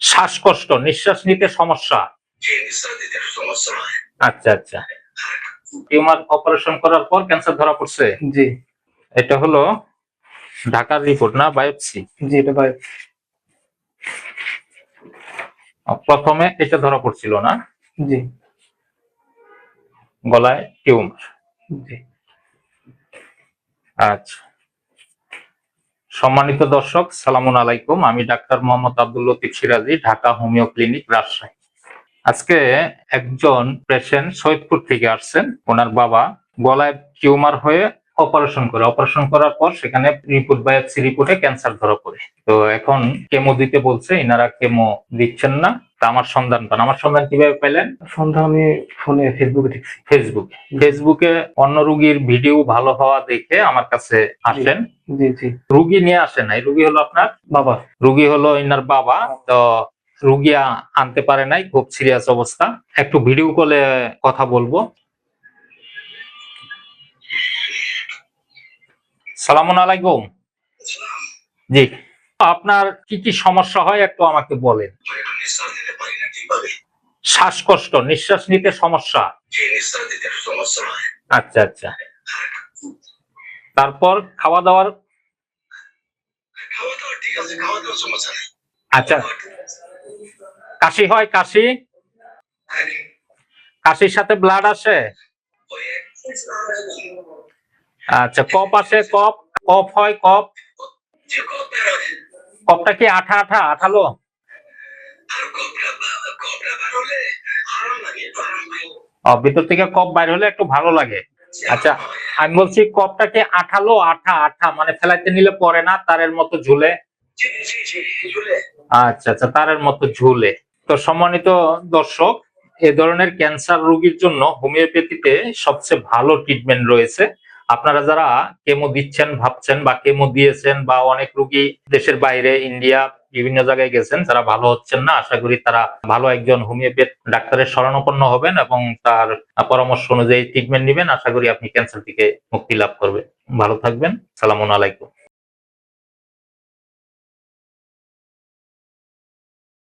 শ্বাসকষ্ট, নিঃশ্বাস নিতে সমস্যা। আচ্ছা আচ্ছা, টিউমার অপারেশন করার পর ক্যান্সার ধরা পড়ছে। জি। এটা হলো ঢাকার রিপোর্ট না বায়োপসি? জি, এটা বায়োপসি। প্রথমে এটা ধরা পড়ছিল না? জি। গলায় টিউমার। জি। আচ্ছা, সম্মানিত দর্শক, সালামুন আলাইকুম। আমি ডাক্তার মোহাম্মদ আব্দুল লতিফ সিরাজি, ঢাকা হোমিও ক্লিনিক, রাজশাহী। আজকে একজন পেশেন্ট সৈয়দপুর থেকে আসছেন। ওনার বাবা গলায় টিউমার হয়ে অপারেশন করার পর সেখানে রিপোর্ট বায়োপসি রিপোর্টে ক্যান্সার ধরা পড়ে। তো এখন কেমো দিতে বলছে, ইনারা কেমো দিচ্ছেন না। তা আমার সন্ধান পান। আমার সন্ধান কিভাবে পেলেন? সন্ধান আমি ফোনে ফেসবুকে দেখছি। ফেসবুকে অন্য রোগীর ভিডিও ভালো হওয়া দেখে আমার কাছে আসেন। জি জি। রোগী নিয়ে আসেন নাই, রোগী হলো আপনার বাবা। রোগী হলো ইনার বাবা। তো রোগী আনতে পারে নাই, খুব সিরিয়াস অবস্থা। একটু ভিডিও কলে কথা বলবো। সালামুন আলাইকুম। জি, আপনার কি কি সমস্যা হয় একটু আমাকে বলেন। শ্বাসকষ্ট, নিঃশ্বাস নিতে সমস্যা। আচ্ছা আচ্ছা, তারপর খাওয়া দাওয়ার? আচ্ছা, কাশি হয়? কাশির সাথে ব্লাড আসে? আচ্ছা, কফ আসে? কফ হয়? কফটা কি আঠালো? ভিতর থেকে কফ বাইর হলে একটু ভালো লাগে। আচ্ছা, আমি বলছি কফটা কি আঠালো? আঠা মানে ফেলাইতে নিলে পড়ে না, তারের মতো ঝুলে? আচ্ছা আচ্ছা, তারের মতো ঝুলে। তো সম্মানিত দর্শক, এ ধরনের ক্যান্সার রোগীর জন্য হোমিওপ্যাথিতে সবচেয়ে ভালো ট্রিটমেন্ট রয়েছে। আপনারা যারা কেমো দিচ্ছেন ভাবছেন বা কেমো দিয়েছেন, বা অনেক রোগী দেশের বাইরে, ইন্ডিয়া, বিভিন্ন জায়গায় গেছেন, যারা ভালো হচ্ছেন না, আশা করি তারা ভালো একজন হোমিওপ্যাথ ডাক্তারের শরণাপন্ন হবেন এবং তার পরামর্শ অনুযায়ী ট্রিটমেন্ট নেবেন। আশা করি আপনি ক্যান্সার থেকে মুক্তি লাভ করবেন। ভালো থাকবেন। সালামুন আলাইকুম।